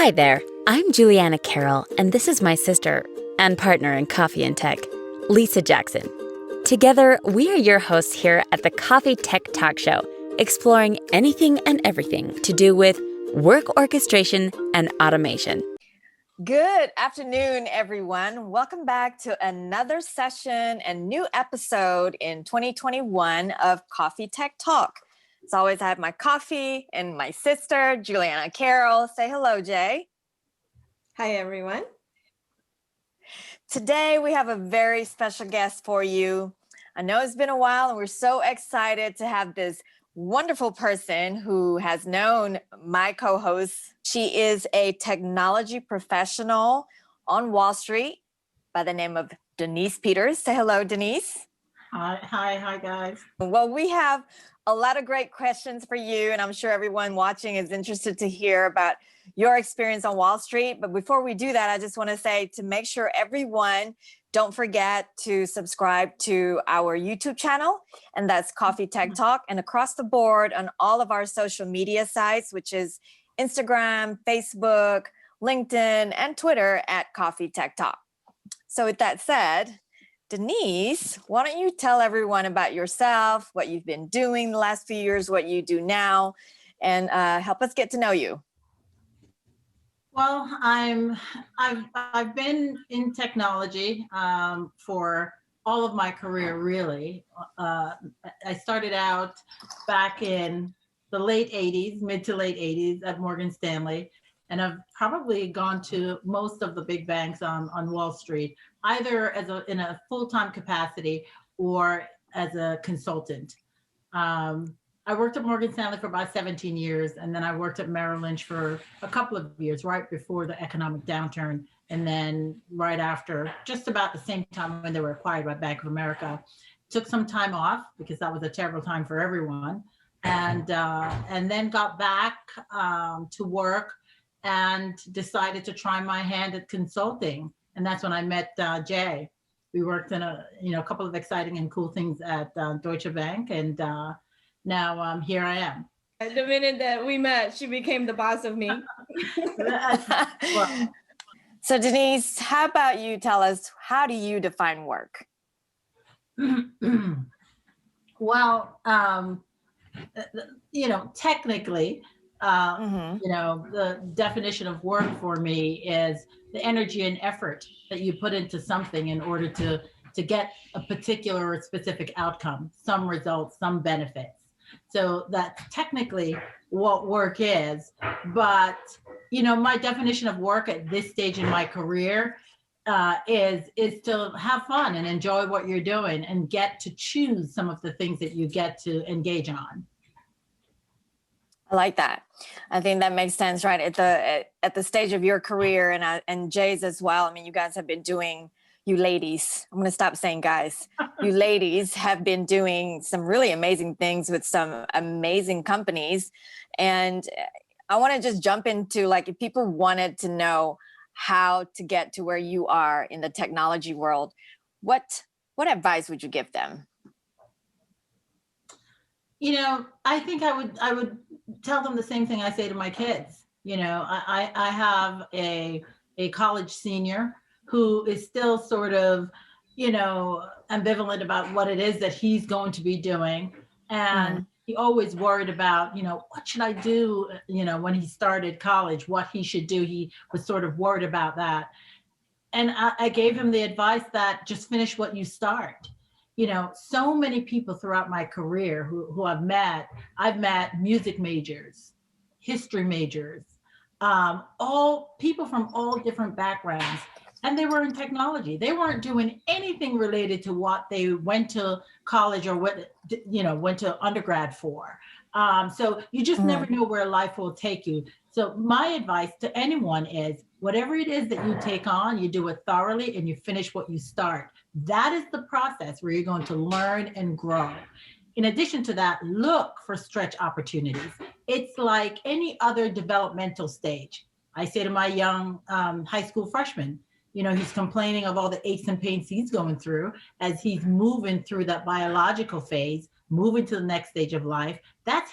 Hi there, I'm Juliana Carroll, and this is my sister and partner in Coffee and Tech, Lisa Jackson. Together, we are your hosts here at the Coffee Tech Talk Show, exploring anything and everything to do with work orchestration and automation. Good afternoon, everyone. Welcome back to another session and new episode in 2021 of Coffee Tech Talk. As always, I have my coffee and my sister, Juliana Carroll. Say hello, Jay. Hi, everyone. Today, we have a very special guest for you. I know it's been a while, and we're so excited to have this wonderful person who has known my co-host. She is a technology professional on Wall Street by the name of Denise Peters. Say hello, Denise. Hi, guys. Well, we have a lot of great questions for you, and I'm sure everyone watching is interested to hear about your experience on Wall Street. But before we do that, I just want to say to make sure everyone don't forget to subscribe to our YouTube channel, and that's Coffee Tech Talk, and across the board on all of our social media sites, which is Instagram, Facebook, LinkedIn, and Twitter at Coffee Tech Talk. So with that said, Denise, why don't you tell everyone about yourself, what you've been doing the last few years, what you do now, and help us get to know you. Well, I've been in technology for all of my career, really. I started out back in the late 80s, mid to late 80s at Morgan Stanley. And I've probably gone to most of the big banks on Wall Street, either in a full-time capacity or as a consultant. I worked at Morgan Stanley for about 17 years, and then I worked at Merrill Lynch for a couple of years, right before the economic downturn, and then right after, just about the same time when they were acquired by Bank of America. Took some time off because that was a terrible time for everyone, and then got back to work and decided to try my hand at consulting. And that's when I met Jay. We worked in a couple of exciting and cool things at Deutsche Bank, and now here I am. The minute that we met, she became the boss of me. Well, so Denise, how about you tell us, how do you define work? Well, technically, the definition of work for me is the energy and effort that you put into something in order to get a particular or specific outcome, some results, some benefits. So that's technically what work is. But, my definition of work at this stage in my career is to have fun and enjoy what you're doing and get to choose some of the things that you get to engage on. I like that. I think that makes sense, right? At the stage of your career and Jay's as well. I mean, you guys have been doing, you ladies, I'm going to stop saying guys. You ladies have been doing some really amazing things with some amazing companies. And I want to just jump into, like, if people wanted to know how to get to where you are in the technology world, what advice would you give them? I think I would tell them the same thing I say to my kids. I have a college senior who is still sort of, ambivalent about what it is that he's going to be doing. And he always worried about, what should I do, when he started college, what he should do. He was sort of worried about that. And I gave him the advice that just finish what you start. So many people throughout my career who I've met music majors, history majors, all people from all different backgrounds, and they were in technology. They weren't doing anything related to what they went to college or went to undergrad for. So you just never know where life will take you. So my advice to anyone is, whatever it is that you take on, you do it thoroughly and you finish what you start. That is the process where you're going to learn and grow. In addition to that, look for stretch opportunities. It's like any other developmental stage. I say to my young high school freshman, he's complaining of all the aches and pains he's going through as he's moving through that biological phase. moving to the next stage of life,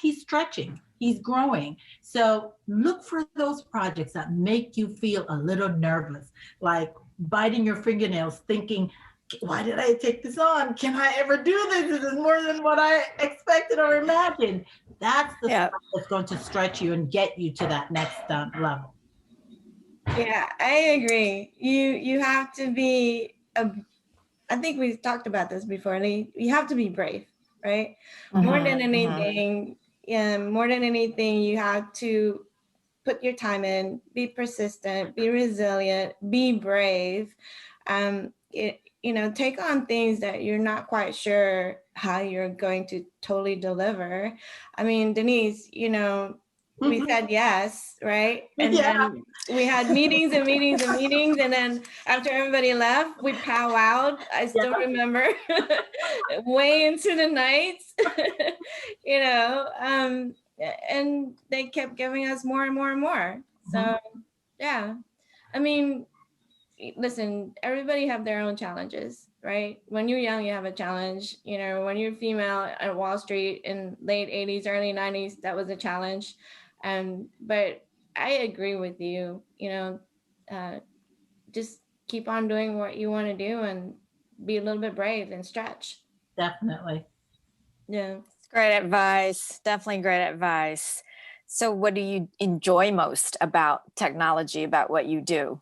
he's stretching, he's growing. So look for those projects that make you feel a little nervous, like biting your fingernails, thinking, why did I take this on? Can I ever do this? This is more than what I expected or imagined. That's the stuff that's going to stretch you and get you to that next level. Yeah, I agree. You have to be I think we've talked about this before, Lee. You have to be brave, right? More than anything, more than anything, you have to put your time in, be persistent, be resilient, be brave. Take on things that you're not quite sure how you're going to totally deliver. I mean, Denise, we said yes, right? And then we had meetings and meetings and meetings. And then after everybody left, we powwowed. I still remember way into the nights, and they kept giving us more and more and more. So, yeah, I mean, listen, everybody have their own challenges, right? When you're young, you have a challenge. When you're female at Wall Street in late 80s, early 90s, that was a challenge. But I agree with you, just keep on doing what you want to do and be a little bit brave and stretch. Definitely. Yeah. Great advice. Definitely great advice. So what do you enjoy most about technology, about what you do?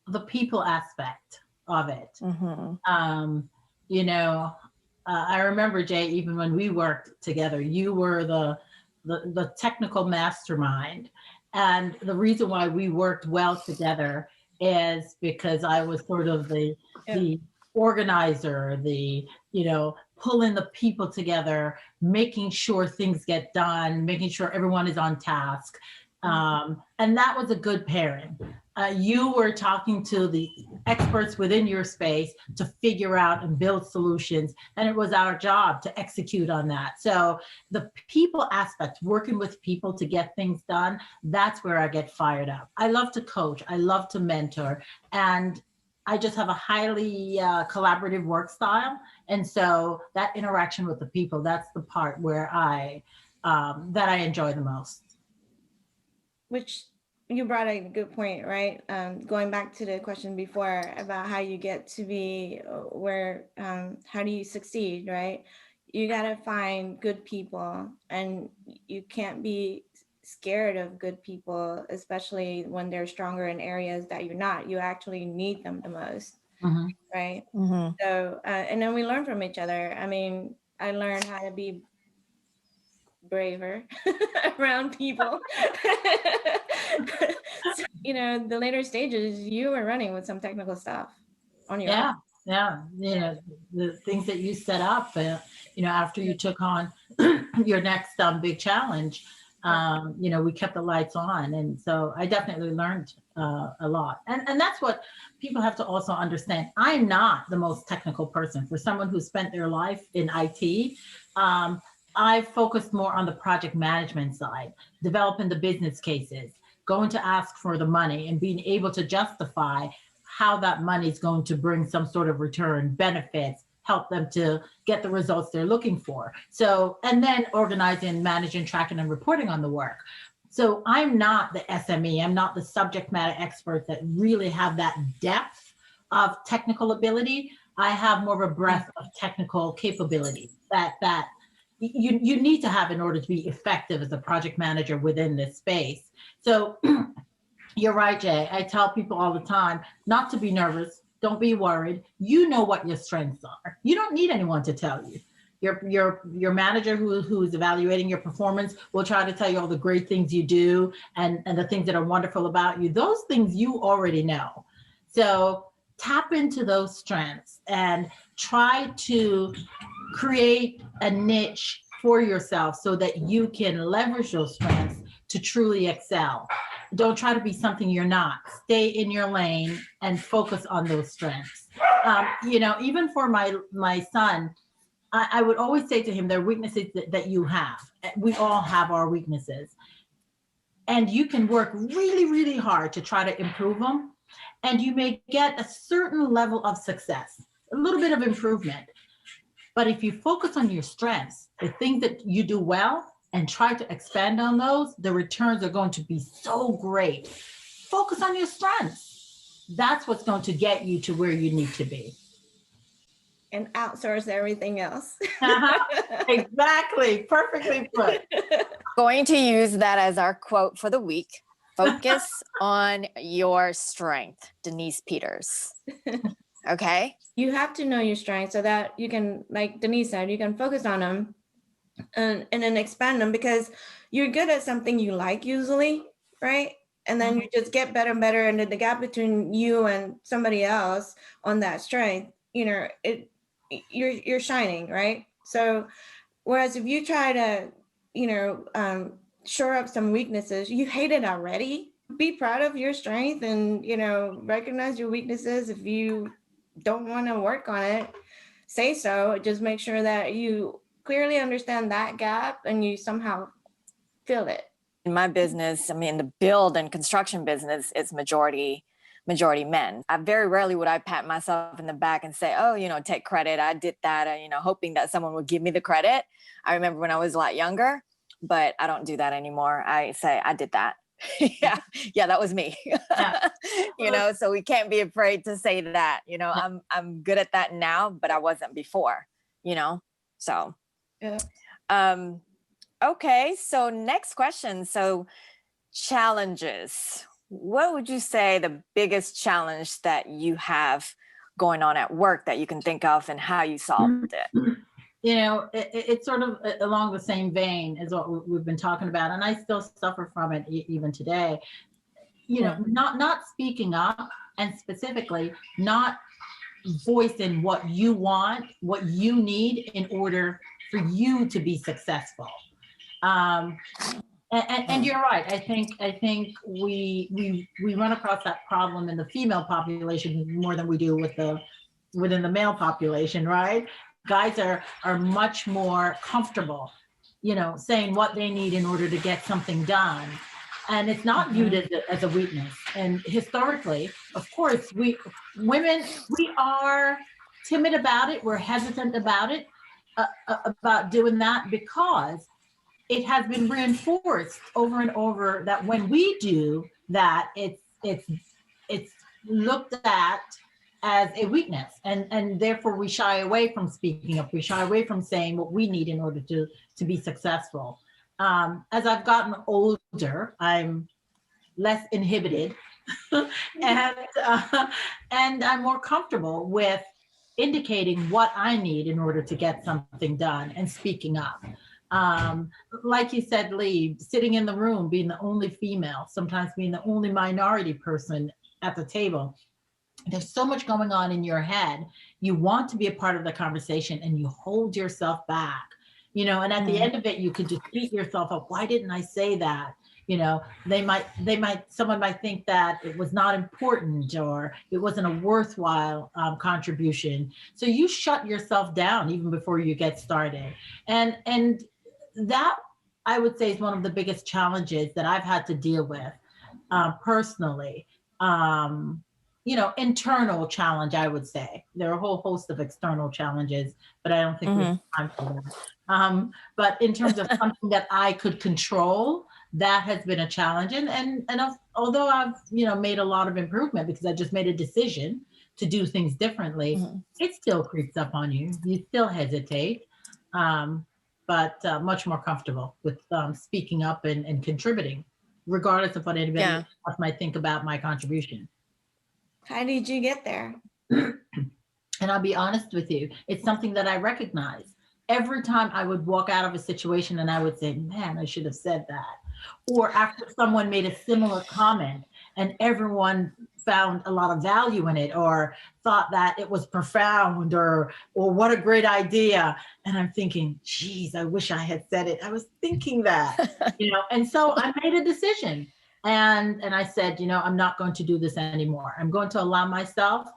The people aspect of it. I remember, Jay, even when we worked together, you were the technical mastermind. And the reason why we worked well together is because I was sort of the organizer, pulling the people together, making sure things get done, making sure everyone is on task. And that was a good pairing. You were talking to the experts within your space to figure out and build solutions, and it was our job to execute on that. So the people aspect, working with people to get things done, that's where I get fired up. I love to coach, I love to mentor, and I just have a highly collaborative work style. And so that interaction with the people, that's the part where that I enjoy the most. Which you brought a good point, right? Going back to the question before about how you get to be where, how do you succeed, right? You got to find good people, and you can't be scared of good people, especially when they're stronger in areas that you're not. You actually need them the most, right? So, and then we learn from each other. I mean, I learned how to be braver around people. So, the later stages, you were running with some technical stuff on your own. Yeah. The things that you set up, after you took on your next big challenge, we kept the lights on. And so I definitely learned a lot. And that's what people have to also understand. I'm not the most technical person. For someone who spent their life in IT, I focused more on the project management side, developing the business cases, going to ask for the money and being able to justify how that money is going to bring some sort of return, benefits, help them to get the results they're looking for. So, and then organizing, managing, tracking, and reporting on the work. So I'm not the SME, I'm not the subject matter expert that really have that depth of technical ability. I have more of a breadth of technical capability that you need to have in order to be effective as a project manager within this space. So you're right, Jay. I tell people all the time not to be nervous. Don't be worried. You know what your strengths are. You don't need anyone to tell you. Your manager who's evaluating your performance will try to tell you all the great things you do and the things that are wonderful about you. Those things you already know. So tap into those strengths and try to create a niche for yourself so that you can leverage those strengths to truly excel. Don't try to be something you're not. Stay in your lane and focus on those strengths. Even for my son, I would always say to him, there are weaknesses that you have. We all have our weaknesses. And you can work really, really hard to try to improve them. And you may get a certain level of success, a little bit of improvement. But if you focus on your strengths, the things that you do well, and try to expand on those, the returns are going to be so great. Focus on your strengths. That's what's going to get you to where you need to be. And outsource everything else. Exactly. Perfectly put. Going to use that as our quote for the week. Focus on your strength, Denise Peters. Okay. You have to know your strengths so that you can, like Denise said, you can focus on them and then expand them, because you're good at something you like usually, right? And then you just get better and better, and the gap between you and somebody else on that strength, you're shining, right? So whereas if you try to shore up some weaknesses, you hate it already. Be proud of your strength and recognize your weaknesses. If you don't want to work on it, say so. Just make sure that you clearly understand that gap and you somehow fill it. In my business, I mean, the build and construction business is majority men. I very rarely would I pat myself in the back and say, oh, take credit. I did that, hoping that someone would give me the credit. I remember when I was a lot younger, but I don't do that anymore. I say, I did that. yeah, that was me. So we can't be afraid to say that, I'm good at that now, but I wasn't before, so. Yeah. Okay, so next question. So challenges. What would you say the biggest challenge that you have going on at work that you can think of, and how you solved it? It's sort of along the same vein as what we've been talking about, and I still suffer from it even today. Not speaking up, and specifically not voicing what you want, what you need in order for you to be successful. And you're right. I think we run across that problem in the female population more than we do within the male population, right? Guys are much more comfortable, saying what they need in order to get something done. And it's not viewed as a weakness. And historically, of course, women are timid about it. We're hesitant about it, about doing that, because it has been reinforced over and over that when we do that, it's looked at as a weakness, and therefore we shy away from speaking up. We shy away from saying what we need in order to be successful. As I've gotten older, I'm less inhibited, and I'm more comfortable with indicating what I need in order to get something done and speaking up. Like you said, Lee, sitting in the room, being the only female, sometimes being the only minority person at the table. There's so much going on in your head. You want to be a part of the conversation and you hold yourself back, and at the end of it, you could just beat yourself up. Why didn't I say that? Someone might think that it was not important or it wasn't a worthwhile contribution. So you shut yourself down even before you get started. And that, I would say, is one of the biggest challenges that I've had to deal with personally. Internal challenge, I would say. There are a whole host of external challenges, but I don't think we have time for that. But in terms of something that I could control, that has been a challenge. And although I've, made a lot of improvement because I just made a decision to do things differently, it still creeps up on you. You still hesitate, but much more comfortable with speaking up and contributing, regardless of what anybody else might think about my contribution. How did you get there? And I'll be honest with you, it's something that I recognize. Every time I would walk out of a situation and I would say, man, I should have said that. Or after someone made a similar comment and everyone found a lot of value in it or thought that it was profound or what a great idea. And I'm thinking, geez, I wish I had said it. I was thinking that, and so I made a decision. And I said, I'm not going to do this anymore. I'm going to allow myself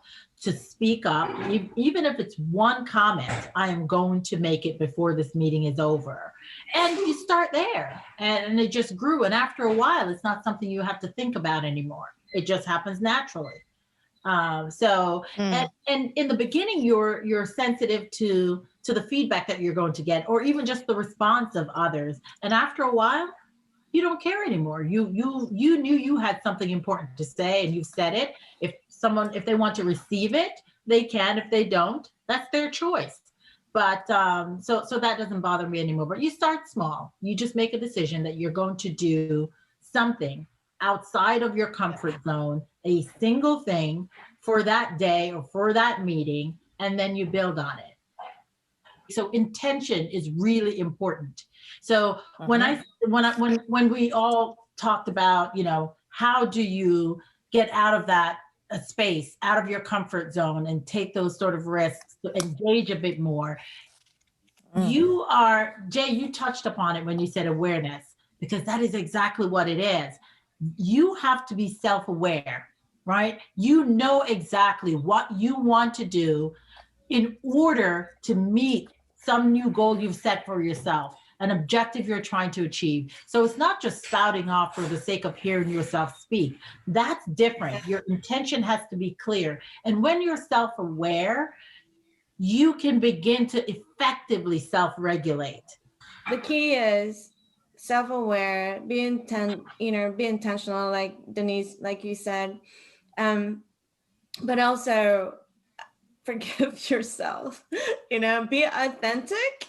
to speak up. Even if it's one comment, I am going to make it before this meeting is over. And you start there. And it just grew. And after a while, it's not something you have to think about anymore. It just happens naturally. And in the beginning, you're sensitive to the feedback that you're going to get, or even just the response of others. And after a while, you don't care anymore. You knew you had something important to say, and you've said it. If they want to receive it, they can. If they don't, that's their choice. But so that doesn't bother me anymore. But you start small. You just make a decision that you're going to do something outside of your comfort zone, a single thing for that day or for that meeting, and then you build on it. So intention is really important. So when we all talked about, how do you get out of that space, out of your comfort zone, and take those sort of risks, to engage a bit more. Jay, you touched upon it when you said awareness, because that is exactly what it is. You have to be self-aware, right? You know exactly what you want to do in order to meet some new goal you've set for yourself, an objective you're trying to achieve. So it's not just spouting off for the sake of hearing yourself speak. That's different. Your intention has to be clear. And when you're self-aware, you can begin to effectively self-regulate. The key is self-aware, be intentional, like Denise, like you said, but also forgive yourself, be authentic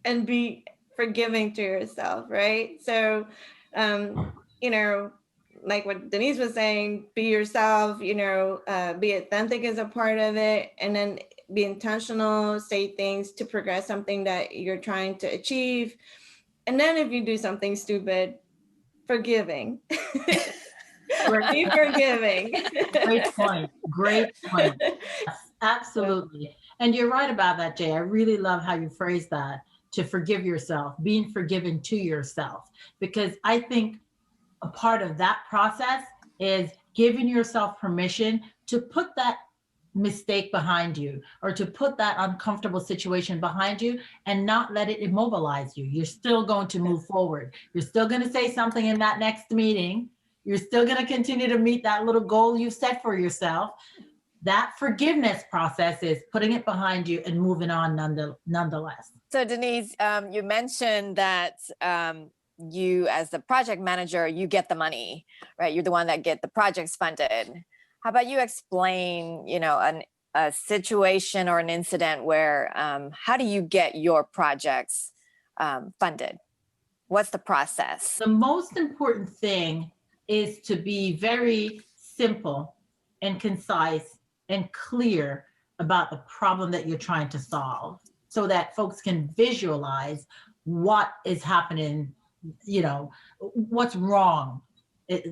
and be forgiving to yourself, right? So, like what Denise was saying, be yourself, be authentic as a part of it, and then be intentional, say things to progress something that you're trying to achieve. And then if you do something stupid, forgiving. Be forgiving. Great point. Absolutely. And you're right about that, Jay. I really love how you phrase that, to forgive yourself, being forgiven to yourself, because I think a part of that process is giving yourself permission to put that mistake behind you, or to put that uncomfortable situation behind you, and not let it immobilize you. You're still going to move forward. You're still going to say something in that next meeting. You're still going to continue to meet that little goal you've set for yourself. That forgiveness process is putting it behind you and moving on nonetheless. So Denise, you mentioned that you, as the project manager, you get the money, right? You're the one that get the projects funded. How about you explain, a situation or an incident where, how do you get your projects funded? What's the process? The most important thing is to be very simple and concise and clear about the problem that you're trying to solve, so that folks can visualize what is happening, what's wrong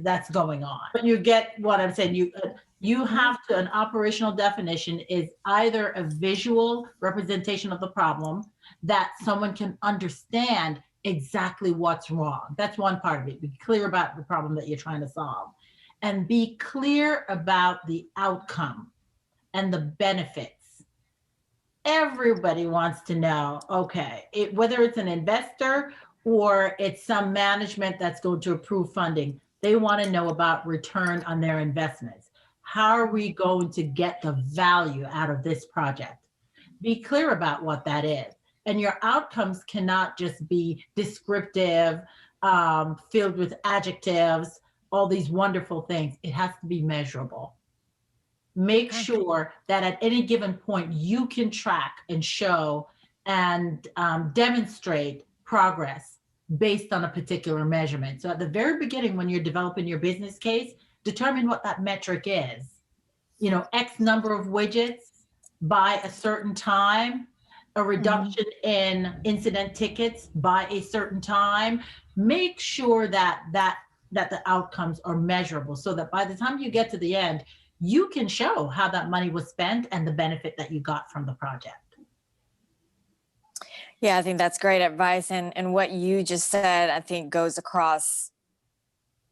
that's going on. But you get what I'm saying. You have to, an operational definition is either a visual representation of the problem that someone can understand exactly what's wrong. That's one part of it. Be clear about the problem that you're trying to solve, and be clear about the outcome and the benefits. Everybody wants to know, okay, whether it's an investor or it's some management that's going to approve funding, they want to know about return on their investments. How are we going to get the value out of this project? Be clear about what that is. And your outcomes cannot just be descriptive, filled with adjectives, all these wonderful things. It has to be measurable. Make sure that at any given point you can track and show and demonstrate progress based on a particular measurement. So at the very beginning, when you're developing your business case, determine what that metric is. X number of widgets by a certain time, a reduction in incident tickets by a certain time. Make sure that the outcomes are measurable, so that by the time you get to the end, you can show how that money was spent and the benefit that you got from the project. Yeah, I think that's great advice. And what you just said, I think, goes across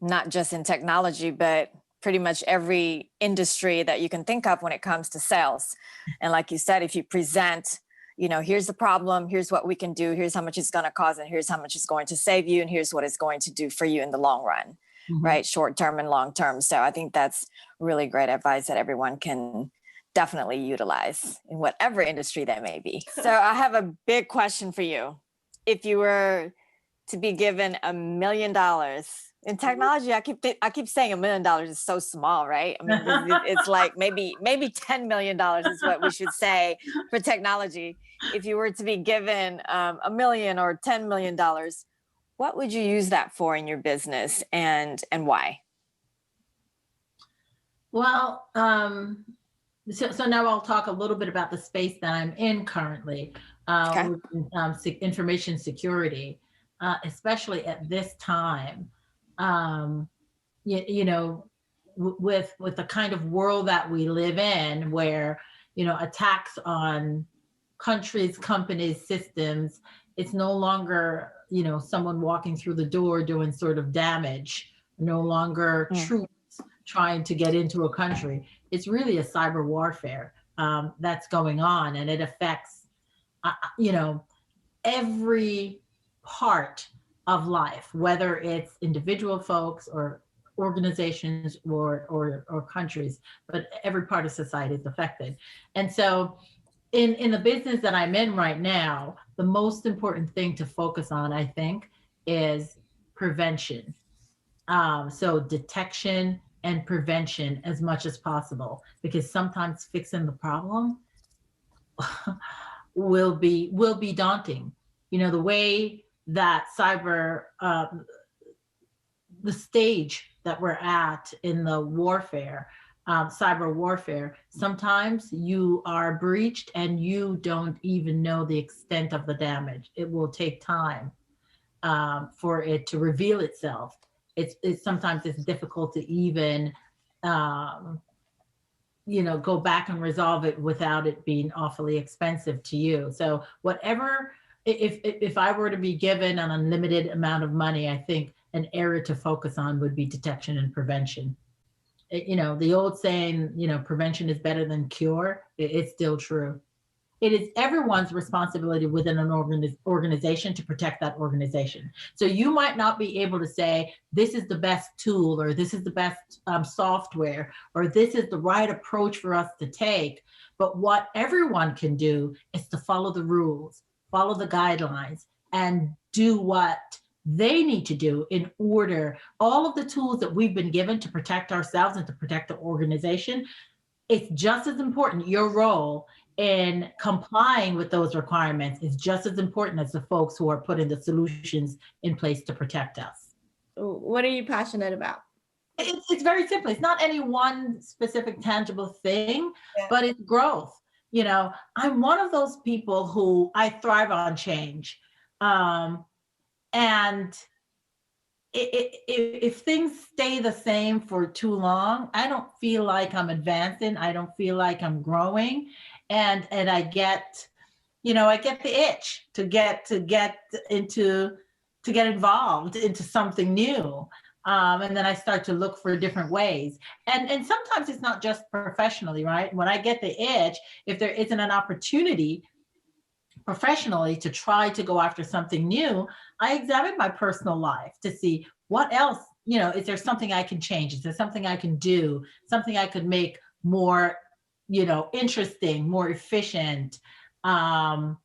not just in technology, but pretty much every industry that you can think of when it comes to sales. And like you said, if you present, here's the problem, here's what we can do, here's how much it's going to cost, and here's how much it's going to save you, and here's what it's going to do for you in the long run. right? Short term and long term. So I think that's really great advice that everyone can definitely utilize in whatever industry that may be. So I have a big question for you. If you were to be given $1 million in technology, I keep saying $1 million is so small, right? I mean, it's like maybe $10 million is what we should say for technology. If you were to be given $1 million or $10 million, what would you use that for in your business, and why? Well, so now I'll talk a little bit about the space that I'm in currently, Okay. information security, especially at this time. You know, with the kind of world that we live in, where, you know, attacks on countries, companies, systems, it's no longer, you know, someone walking through the door doing sort of damage, no longer troops trying to get into a country. It's really a cyber warfare that's going on, and it affects, you know, every part of life, whether it's individual folks or organizations or countries, but every part of society is affected. And so in the business that I'm in right now, the most important thing to focus on, I think, is prevention. So detection and prevention as much as possible, because sometimes fixing the problem will be daunting. You know, the way that the stage that we're at in the warfare, cyber warfare, sometimes you are breached and you don't even know the extent of the damage. It will take time for it to reveal itself. It's sometimes it's difficult to even you know, go back and resolve it without it being awfully expensive to you. So whatever, if I were to be given an unlimited amount of money, I think an area to focus on would be detection and prevention. You know, the old saying, you know, prevention is better than cure. It's still true. It is everyone's responsibility within an organization to protect that organization. So you might not be able to say, this is the best tool, or this is the best software, or this is the right approach for us to take. But what everyone can do is to follow the rules, follow the guidelines, and do what they need to do in order. All of the tools that we've been given to protect ourselves and to protect the organization, it's just as important. Your role in complying with those requirements is just as important as the folks who are putting the solutions in place to protect us. What are you passionate about? It's very simple. It's not any one specific tangible thing, but it's growth. You know, I'm one of those people who I thrive on change. And if things stay the same for too long, I don't feel like I'm advancing. I don't feel like I'm growing. And I get, you know, I get the itch to get involved into something new. And then I start to look for different ways. And sometimes it's not just professionally, right? When I get the itch, if there isn't an opportunity professionally to try to go after something new, I examine my personal life to see what else, you know, is there something I can change? Is there something I can do? Something I could make more, you know, interesting, more efficient, you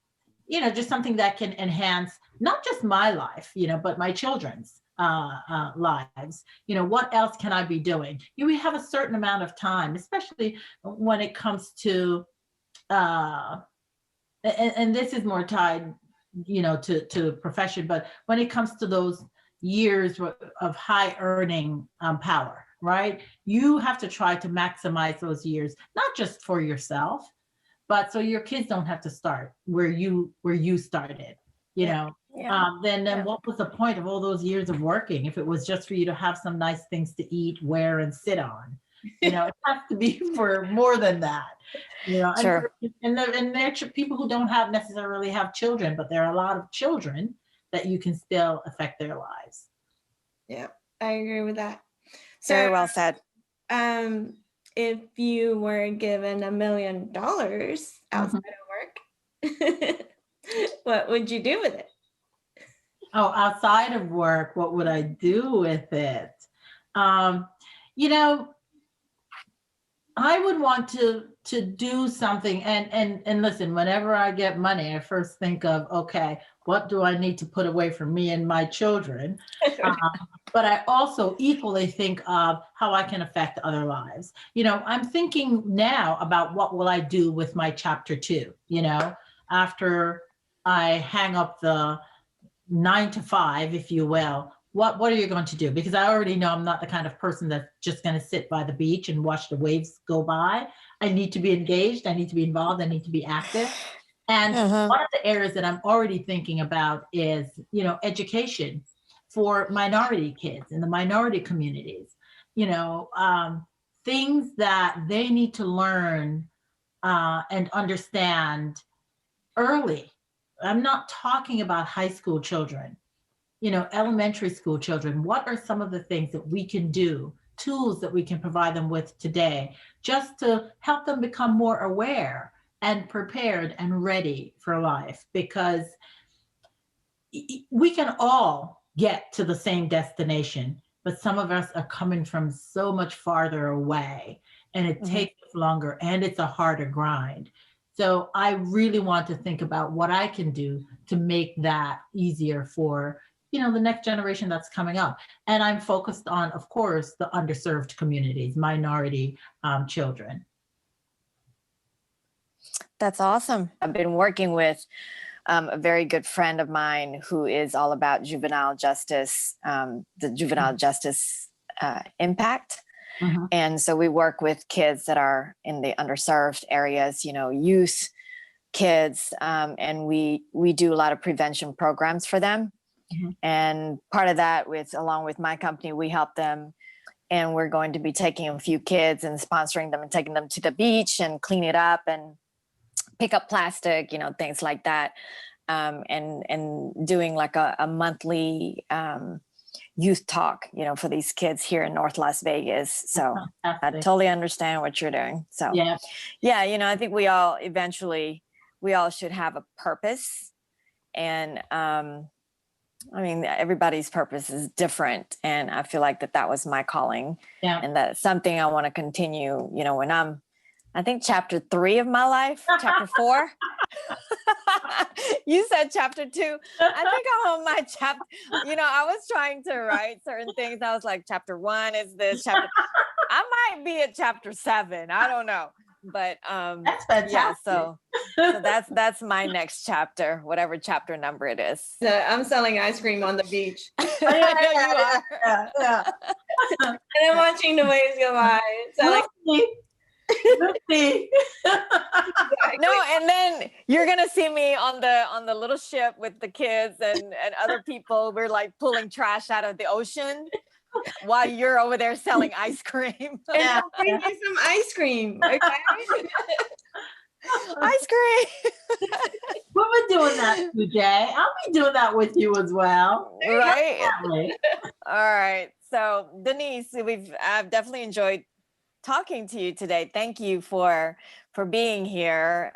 know, just something that can enhance not just my life, you know, but my children's lives. You know, what else can I be doing? We have a certain amount of time, especially when it comes to, and this is more tied, you know, to profession, but when it comes to those years of high earning power, right? You have to try to maximize those years, not just for yourself, but so your kids don't have to start where you started, you know. Then what was the point of all those years of working if it was just for you to have some nice things to eat, wear, and sit on? You know, it has to be for more than that. You know, Sure. and there are people who don't necessarily have children, but there are a lot of children that you can still affect their lives. Yeah, I agree with that. So, Very well said. If you were given $1 million outside of work, what would you do with it? Oh, outside of work, what would I do with it? You know, I would want to do something, and listen, whenever I get money, I first think of, okay, what do I need to put away for me and my children? But I also equally think of how I can affect other lives. You know, I'm thinking now about what will I do with my chapter 2, you know, after I hang up the 9 to 5, if you will. What are you going to do? Because I already know I'm not the kind of person that's just going to sit by the beach and watch the waves go by. I need to be engaged. I need to be involved. I need to be active. And one of the areas that I'm already thinking about is, you know, education for minority kids in the minority communities. You know, things that they need to learn and understand early. I'm not talking about high school children, you know, elementary school children. What are some of the things that we can do, tools that we can provide them with today, just to help them become more aware and prepared and ready for life? Because we can all get to the same destination, but some of us are coming from so much farther away, and it takes longer, and it's a harder grind. So I really want to think about what I can do to make that easier for, you know, the next generation that's coming up. And I'm focused on, of course, the underserved communities, minority children. That's awesome. I've been working with a very good friend of mine who is all about juvenile justice, the juvenile justice impact. And so we work with kids that are in the underserved areas, you know, youth kids, and we do a lot of prevention programs for them. And part of that, along with my company, we help them. And we're going to be taking a few kids and sponsoring them and taking them to the beach and clean it up and pick up plastic, you know, things like that. And doing like a monthly youth talk, you know, for these kids here in North Las Vegas. So I totally understand what you're doing. So yeah, you know, I think we all should have a purpose. And I mean, everybody's purpose is different. And I feel like that was my calling. And that's something I want to continue, you know, when I think chapter 3 of my life, chapter 4. You said chapter 2. I think I'm on my chapter. You know, I was trying to write certain things. I was like, chapter 1 is this chapter. I might be at chapter 7. I don't know. But that's fantastic. Yeah, so that's my next chapter, whatever chapter number it is. So I'm selling ice cream on the beach. I know you are. And I'm watching the waves go by. So No, and then you're gonna see me on the little ship with the kids and other people. We're like pulling trash out of the ocean while you're over there selling ice cream. And I'll bring you some ice cream. Okay? Ice cream. We've been doing that too, Jay. I'll be doing that with you as well. Right. All right. So Denise, I've definitely enjoyed talking to you today. Thank you for being here.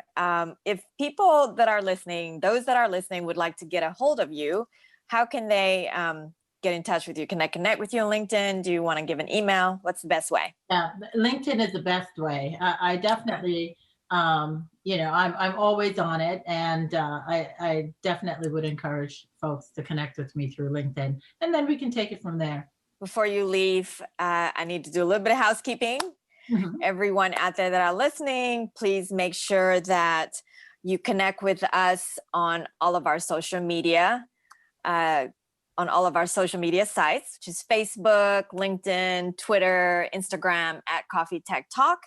If people that are listening, those that are listening would like to get a hold of you, how can they get in touch with you? Can they connect with you on LinkedIn? Do you want to give an email? What's the best way? Yeah, LinkedIn is the best way. I definitely, you know, I'm always on it, and I definitely would encourage folks to connect with me through LinkedIn, and then we can take it from there. Before you leave, I need to do a little bit of housekeeping. Everyone out there that are listening, please make sure that you connect with us on all of our social media, sites, which is Facebook, LinkedIn, Twitter, Instagram at COFFEETECHTALK.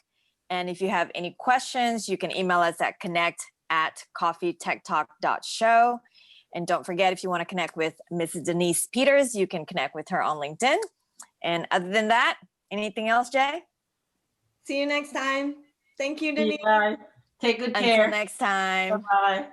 And if you have any questions, you can email us at connect@coffeetechtalk.show. And don't forget, if you want to connect with Mrs. Denise Peters, you can connect with her on LinkedIn. And other than that, anything else, Jay? See you next time. Thank you, Denise. Take good care. Until next time. Bye-bye.